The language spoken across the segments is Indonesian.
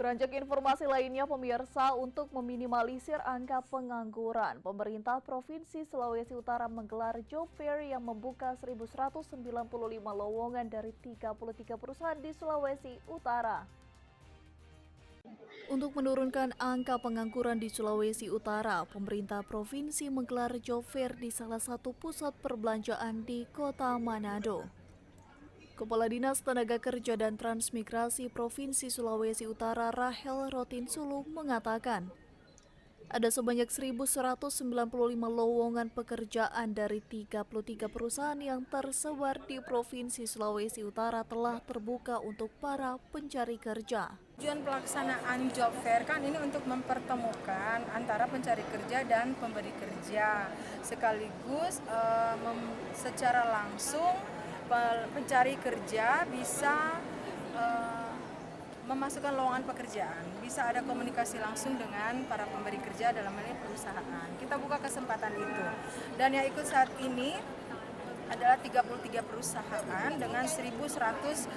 Beranjak informasi lainnya, pemirsa, untuk meminimalisir angka pengangguran, pemerintah Provinsi Sulawesi Utara menggelar job fair yang membuka 1.195 lowongan dari 33 perusahaan di Sulawesi Utara. Untuk menurunkan angka pengangguran di Sulawesi Utara, pemerintah provinsi menggelar job fair di salah satu pusat perbelanjaan di Kota Manado. Kepala Dinas Tenaga Kerja dan Transmigrasi Provinsi Sulawesi Utara Rahel Rotinsulu mengatakan, ada sebanyak 1.195 lowongan pekerjaan dari 33 perusahaan yang tersebar di Provinsi Sulawesi Utara telah terbuka untuk para pencari kerja. Tujuan pelaksanaan job fair kan ini untuk mempertemukan antara pencari kerja dan pemberi kerja, sekaligus secara langsung pencari kerja bisa memasukkan lowongan pekerjaan, bisa ada komunikasi langsung dengan para pemberi kerja dalam hal ini perusahaan. Kita buka kesempatan itu. Dan yang ikut saat ini adalah 33 perusahaan dengan 1.195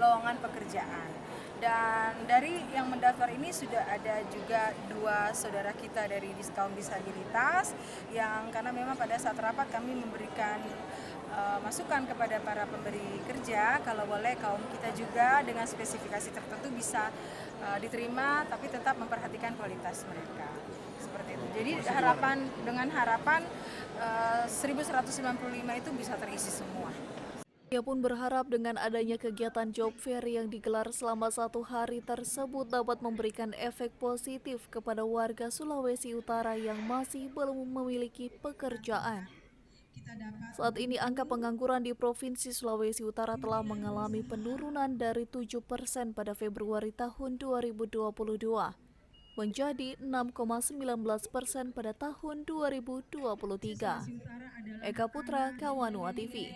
lowongan pekerjaan. Dan dari yang mendaftar ini sudah ada juga 2 saudara kita dari diskaun disabilitas yang karena memang pada saat rapat kami memberikan masukan kepada para pemberi kerja kalau boleh kaum kita juga dengan spesifikasi tertentu bisa diterima tapi tetap memperhatikan kualitas mereka. Seperti itu. Jadi dengan harapan 1.195 itu bisa terisi semua. Ia pun berharap dengan adanya kegiatan job fair yang digelar selama 1 hari tersebut dapat memberikan efek positif kepada warga Sulawesi Utara yang masih belum memiliki pekerjaan. Saat ini angka pengangguran di Provinsi Sulawesi Utara telah mengalami penurunan dari 7% pada Februari tahun 2022 menjadi 6,19% pada tahun 2023. Eka Putra, Kawanua TV.